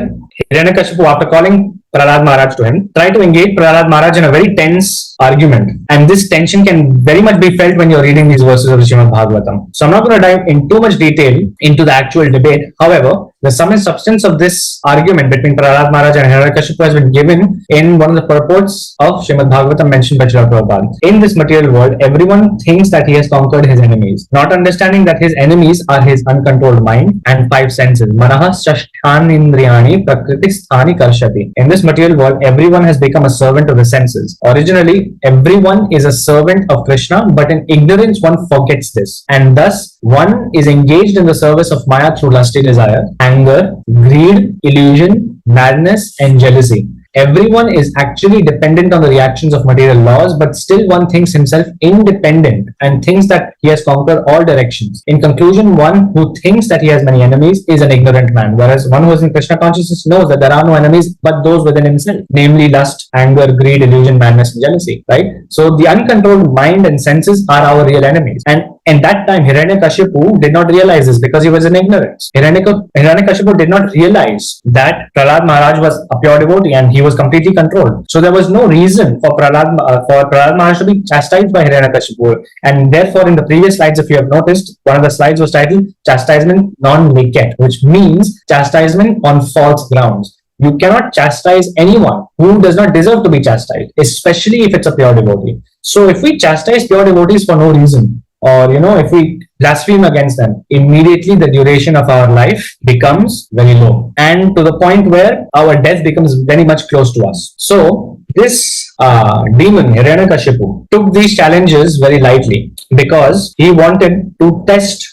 Hiranyakashipu, after calling Prahlad Maharaj to him, tried to engage Prahlad Maharaj in a very tense argument. And this tension can very much be felt when you're reading these verses of Srimad Bhagavatam. So I'm not going to dive in too much detail into the actual debate. However, the sum and substance of this argument between Prahlad Maharaj and Hiranyakashipu has been given in one of the purports of Srimad Bhagavatam mentioned by Srila Prabhupada. In this material world, everyone thinks that he has conquered his enemies, not understanding that his enemies are his uncontrolled mind and 5 senses. Manaha Shashthani Prakriti Sthani Karshati. In this material world, everyone has become a servant of the senses. Originally, everyone is a servant of Krishna, but in ignorance one forgets this, and thus one is engaged in the service of Maya through lusty desire, anger, greed, illusion, madness, and jealousy. Everyone is actually dependent on the reactions of material laws, but still one thinks himself independent and thinks that he has conquered all directions. In conclusion, one who thinks that he has many enemies is an ignorant man, whereas one who is in Krishna consciousness knows that there are no enemies but those within himself, namely lust, anger, greed, illusion, madness, and jealousy, right? So the uncontrolled mind and senses are our real enemies. And in that time, Hiranyakashipu did not realize this because he was in ignorance. Hiranyakashipu did not realize that Prahlad Maharaj was a pure devotee and he was completely controlled. So there was no reason for Prahlad Maharaj to be chastised by Hiranyakashipu. And therefore, in the previous slides, if you have noticed, one of the slides was titled Chastisement Non-Liket, which means chastisement on false grounds. You cannot chastise anyone who does not deserve to be chastised, especially if it's a pure devotee. So if we chastise pure devotees for no reason, or if we blaspheme against them, immediately the duration of our life becomes very low, and to the point where our death becomes very much close to us. So this demon Hiranyakashipu took these challenges very lightly because he wanted to test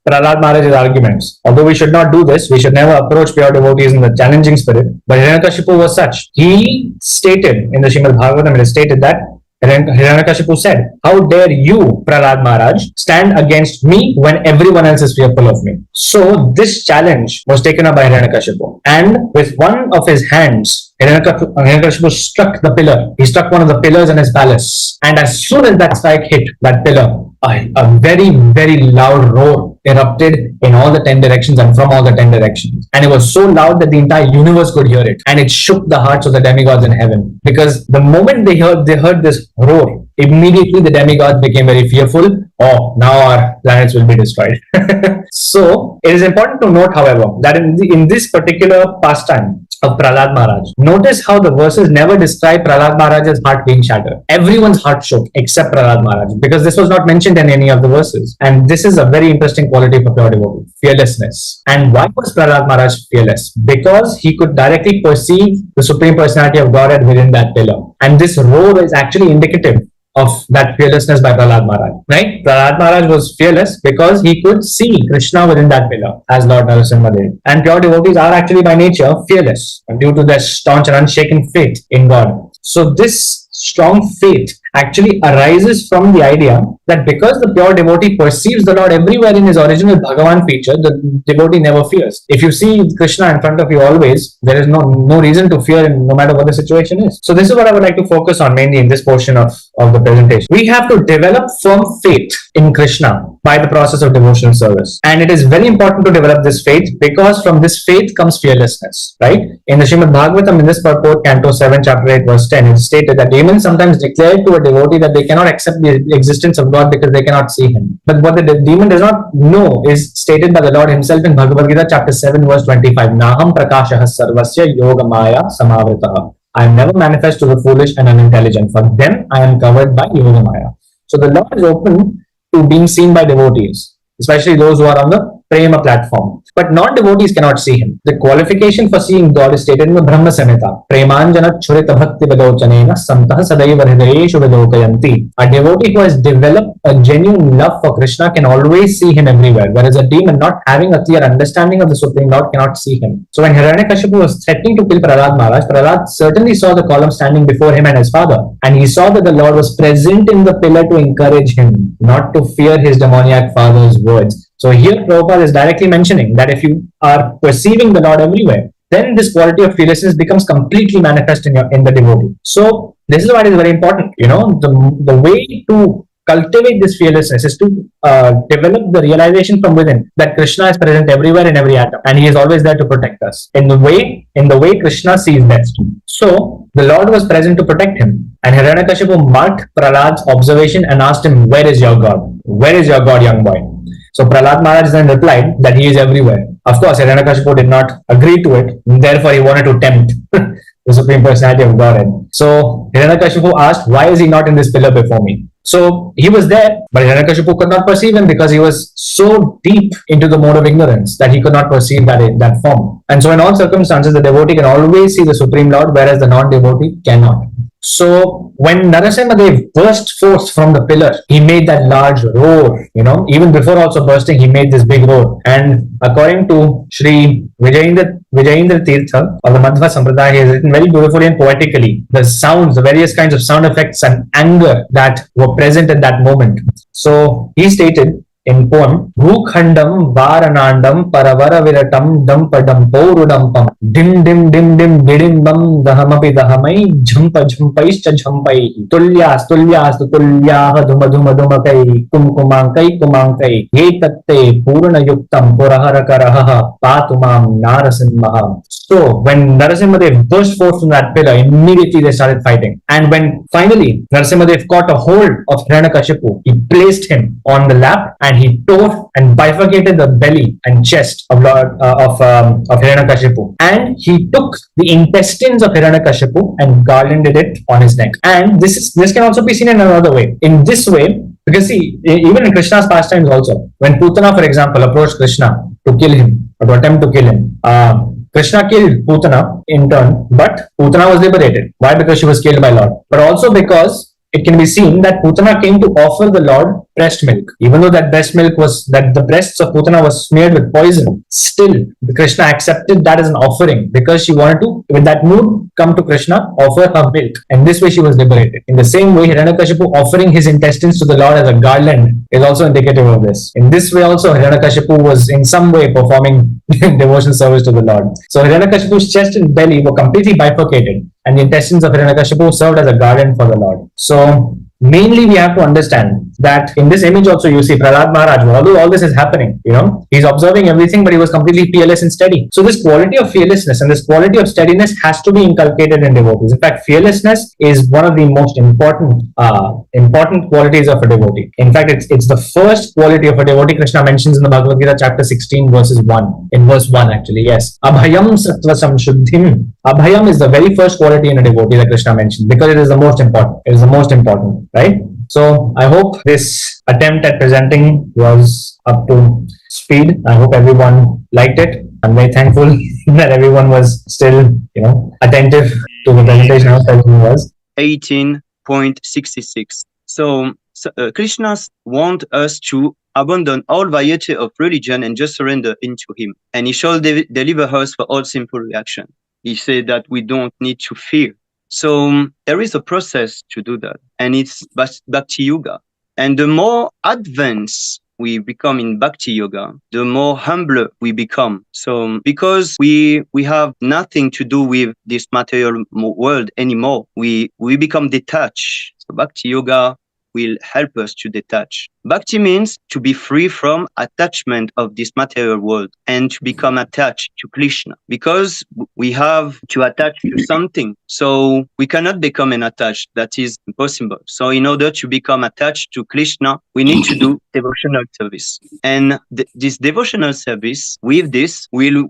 Prahlad Maharaj's arguments. Although we should not do this, we should never approach pure devotees in the challenging spirit. But Hiranyakashipu was such. He stated in the Srimad Bhagavatam, it is stated that Hiranyakashipu said, "How dare you, Prahlad Maharaj, stand against me when everyone else is fearful of me?" So this challenge was taken up by Hiranyakashipu, and with one of his hands, Hiranyakashipu struck the pillar. He struck one of the pillars in his palace, and as soon as that strike hit that pillar, a very, very loud roar erupted in all the 10 directions and from all the 10 directions. And it was so loud that the entire universe could hear it. And it shook the hearts of the demigods in heaven. Because the moment they heard this roar, immediately the demigods became very fearful. Oh, now our planets will be destroyed. So it is important to note, however, that in this particular pastime of Prahlad Maharaj, notice how the verses never describe Prahlad Maharaj's heart being shattered. Everyone's heart shook except Prahlad Maharaj, because this was not mentioned in any of the verses. And this is a very interesting quality for pure devotee, fearlessness. And why was Prahlad Maharaj fearless? Because he could directly perceive the Supreme Personality of Godhead within that pillar. And this roar is actually indicative of that fearlessness by Prahlad Maharaj, right? Prahlad Maharaj was fearless because he could see Krishna within that pillar as Lord Nṛsiṁha Lila. And pure devotees are actually by nature fearless due to their staunch and unshaken faith in God. So this strong faith actually arises from the idea that because the pure devotee perceives the Lord everywhere in his original Bhagavan feature, the devotee never fears. If you see Krishna in front of you always, there is no reason to fear no matter what the situation is. So this is what I would like to focus on mainly in this portion of the presentation. We have to develop firm faith in Krishna by the process of devotional service. And it is very important to develop this faith, because from this faith comes fearlessness, right? In the Srimad Bhagavatam, in this purport, Canto 7, Chapter 8, verse 10, it is stated that demons sometimes declare to a devotee that they cannot accept the existence of God because they cannot see Him. But what the demon does not know is stated by the Lord Himself in Bhagavad Gita, Chapter 7, verse 25. Naham prakashah sarvasya yoga maya samavritah. I am never manifest to the foolish and unintelligent. For them, I am covered by yoga maya. So the Lord is open to being seen by devotees, especially those who are on the Prema platform. But non-devotees cannot see Him. The qualification for seeing God is stated in the Brahma Samhita. Premanjana churita bhakti vilochanena samtah sadaiva hridayeshu vilokayanti. A devotee who has developed a genuine love for Krishna can always see Him everywhere, whereas a demon not having a clear understanding of the Supreme Lord cannot see Him. So when Hiranyakashipu was threatening to kill Prahlad Maharaj, Prahlad certainly saw the column standing before him and his father, and he saw that the Lord was present in the pillar to encourage him, not to fear his demoniac father's words. So here Prabhupada is directly mentioning that if you are perceiving the Lord everywhere, then this quality of fearlessness becomes completely manifest in the devotee. So this is why it is very important. The way to cultivate this fearlessness is to develop the realization from within that Krishna is present everywhere in every atom, and He is always there to protect us in the way Krishna sees best. So the Lord was present to protect him, and Hiranyakashipu marked Prahlad's observation and asked him, "Where is your God? Where is your God, young boy?" So Prahlad Maharaj then replied that He is everywhere. Of course, Hiranyakashipu did not agree to it, therefore he wanted to tempt the Supreme Personality of Godhead. So Hiranyakashipu asked, "Why is He not in this pillar before me?" So He was there, but Hiranyakashipu could not perceive Him because he was so deep into the mode of ignorance that he could not perceive that form. And so in all circumstances, the devotee can always see the Supreme Lord, whereas the non-devotee cannot. So when Nṛsiṁha burst forth from the pillar, he made that large roar. Even before also bursting, he made this big roar. And according to Sri Vijayendra Tirtha of the Madhva Sampradaya, he has written very beautifully and poetically the sounds, the various kinds of sound effects and anger that were present at that moment. So he stated in poem, Bhukhandam Varanandam Paravara Viratam Dampadam Porudampam Dim Dim Dim Dim Didimbam Dahamapi Dahamai Jhampa Jhampaischa Jhampai Tulyas Tulyas Tulyaha Dhuma Dhuma Dhumakai Kumkumankai Kumankai Yetatte Purana Yuktam Purahara Karaha Patumam Nṛsiṁha. So when Nṛsiṁha burst forth from that pillar, immediately they started fighting. And when finally Nṛsiṁha caught a hold of Hiranyakashipu, he placed him on the lap and he tore and bifurcated the belly and chest of Hiranyakashipu. And he took the intestines of Hiranyakashipu and garlanded it on his neck. And this can also be seen in another way. In this way, because see, even in Krishna's pastimes also, when Putana, for example, approached Krishna to kill him or to attempt to kill him, Krishna killed Putana in turn, but Putana was liberated. Why? Because she was killed by Lord. But also because it can be seen that Putana came to offer the Lord breast milk. Even though that the breasts of Putana was smeared with poison, still Krishna accepted that as an offering because she wanted to, with that mood, come to Krishna, offer her milk. And this way she was liberated. In the same way, Hiranyakashipu offering his intestines to the Lord as a garland is also indicative of this. In this way also, Hiranyakashipu was in some way performing devotional service to the Lord. So Hiranyakashipu's chest and belly were completely bifurcated, and the intestines of Hiranyakashipu served as a garland for the Lord. So mainly we have to understand that in this image also you see Prahlad Maharaj, although all this is happening, he's observing everything, but he was completely fearless and steady. So this quality of fearlessness and this quality of steadiness has to be inculcated in devotees. In fact, fearlessness is one of the most important qualities of a devotee. In fact, it's the first quality of a devotee Krishna mentions in the Bhagavad Gita, chapter 16, verses 1. In verse 1, actually, yes. Abhayam sattva samshuddhim. Abhayam is the very first quality in a devotee that Krishna mentioned because it is the most important. It is the most important. Right? So I hope this attempt at presenting was up to speed. I hope everyone liked it. I'm very thankful that everyone was still, attentive to the presentation as everyone was. 18.66. So Krishna wants us to abandon all variety of religion and just surrender into Him. And He shall deliver us for all simple reaction. He said that we don't need to fear. So there is a process to do that, and it's Bhakti Yoga. And the more advanced we become in Bhakti Yoga, the more humble we become. So because we have nothing to do with this material world anymore, we become detached. So Bhakti Yoga will help us to detach. Bhakti means to be free from attachment of this material world and to become attached to Krishna, because we have to attach to something. So we cannot become unattached. That is impossible. So in order to become attached to Krishna, we need to do devotional service. And this devotional service, with this, will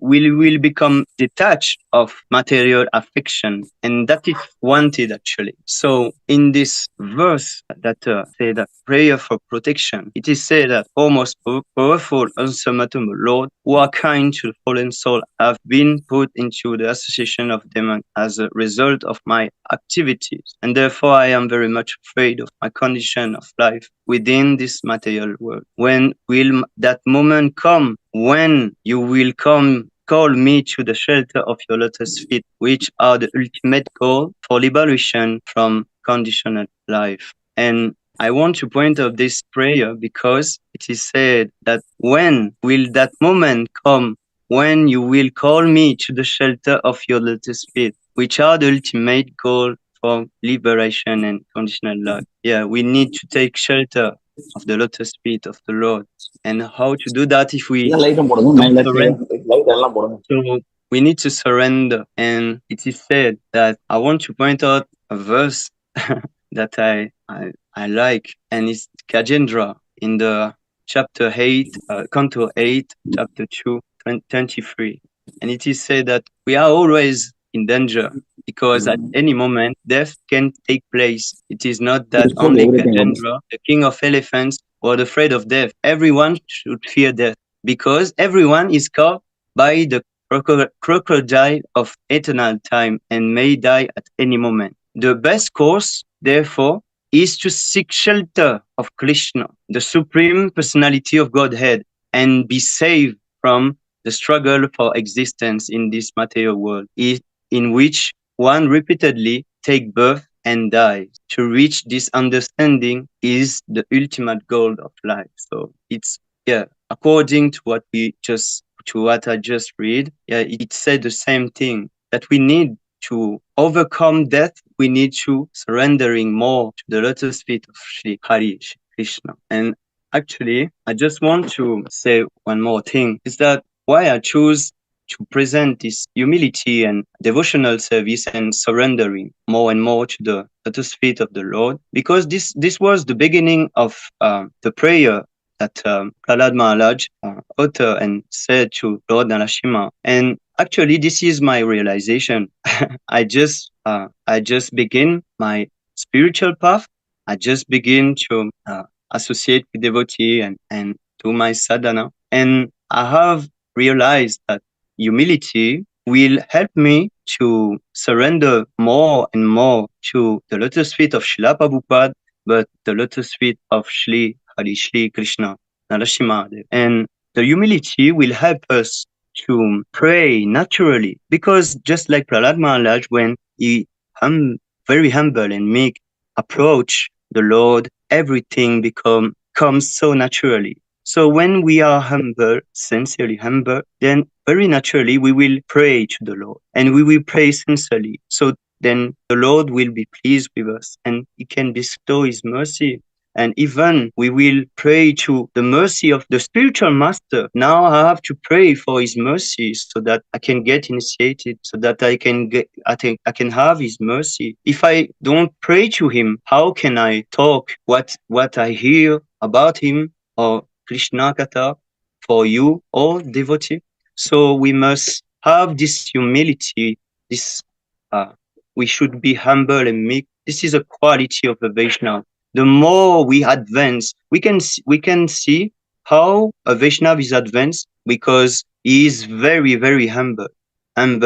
become detached of material affection. And that is wanted actually. So in this verse that say that prayer for protection, it is said that, O most powerful, unsurmountable Lord, who are kind to the fallen soul, have been put into the association of demons as a result of my activities, and therefore I am very much afraid of my condition of life within this material world. When will that moment come when you will call me to the shelter of your lotus feet, which are the ultimate goal for liberation from conditional life? And I want to point out this prayer because it is said that when will that moment come when you will call me to the shelter of your lotus feet, which are the ultimate goal for liberation and conditional life? Yeah, we need to take shelter of the lotus feet of the Lord. And how to do that if we don't surrender? So we need to surrender. And it is said that I want to point out a verse that I like, and it's Gajendra in the chapter 8, Canto 8, chapter 2, 23. And it is said that we are always in danger because at any moment death can take place. It is not that only Gajendra, the king of elephants, was afraid of death. Everyone should fear death because everyone is caught by the crocodile of eternal time and may die at any moment. The best course, therefore, is to seek shelter of Krishna, the Supreme Personality of Godhead, and be saved from the struggle for existence in this material world, in which one repeatedly take birth and die. To reach this understanding is the ultimate goal of life. So it's, according to what I just read, it said the same thing, that we need to overcome death. We need to surrendering more to the lotus feet of Sri Hari Krishna. And actually, I just want to say one more thing, is that why I choose to present this humility and devotional service and surrendering more and more to the lotus feet of the Lord, because this was the beginning of the prayer that Prahlad Maharaj uttered and said to Lord Nṛsiṁha. And actually, this is my realization. I just begin my spiritual path. I just begin to associate with devotee and do my sadhana. And I have realized that humility will help me to surrender more and more to the lotus feet of Srila Prabhupada, but the lotus feet of Sri Krishna Nṛsiṁha. And the humility will help us to pray naturally, because just like Prahlad Maharaj, when he very humble and meek approach the Lord, everything comes so naturally. So when we are humble, sincerely humble, then very naturally we will pray to the Lord, and we will pray sincerely. So then the Lord will be pleased with us, and He can bestow His mercy. And even we will pray to the mercy of the spiritual master. Now I have to pray for his mercy so that I can get initiated, so that I can have his mercy. If I don't pray to him, how can I talk what I hear about him or Krishna Katha for you or devotee? So we must have this humility, we should be humble and meek. This is a quality of a Vaishnava. The more we advance, we can see how a Vaishnava is advanced, because he is very, very humble and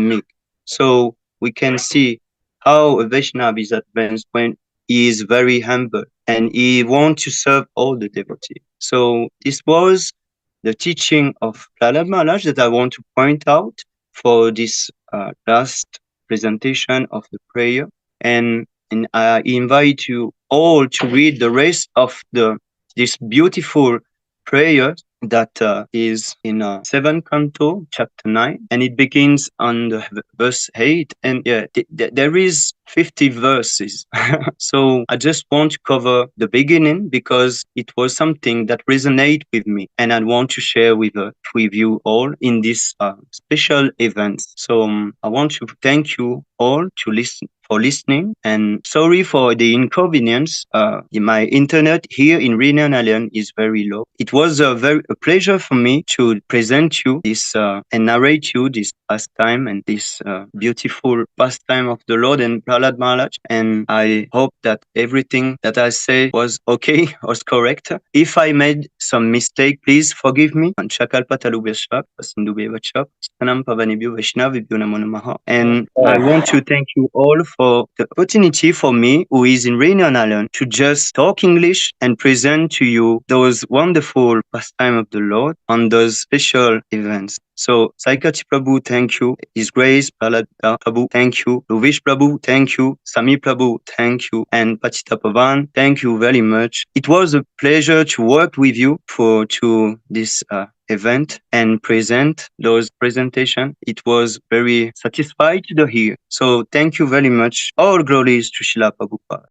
meek. So we can see how a Vaishnava is advanced when he is very humble and he wants to serve all the devotees. So this was the teaching of Prahlad Maharaj that I want to point out for this last presentation of the prayer. And I invite you all to read the rest of this beautiful prayer that is in 7th canto, chapter 9, and it begins on the verse 8. And yeah, there is 50 verses. So I just want to cover the beginning because it was something that resonated with me, and I want to share with you all in this special event. So I want to thank you all for listening, and sorry for the inconvenience. My internet here in Reunion Island is very low. It was a pleasure for me to present you this and narrate you this pastime and this beautiful pastime of the Lord and Prahlad Maharaj. And I hope that everything that I say was okay, was correct. If I made some mistake, please forgive me. And I want to thank you all for the opportunity for me, who is in Reunion Island, to just talk English and present to you those wonderful pastime of the Lord on those special events. So, Saikati Prabhu, thank you. His Grace, Prahlad Prabhu, thank you. Luvish Prabhu, thank you. Sami Prabhu, thank you. And Patita Pavan, thank you very much. It was a pleasure to work with you to this event and present those presentation. It was very satisfied to hear. So thank you very much. All glories to Srila Prabhupada.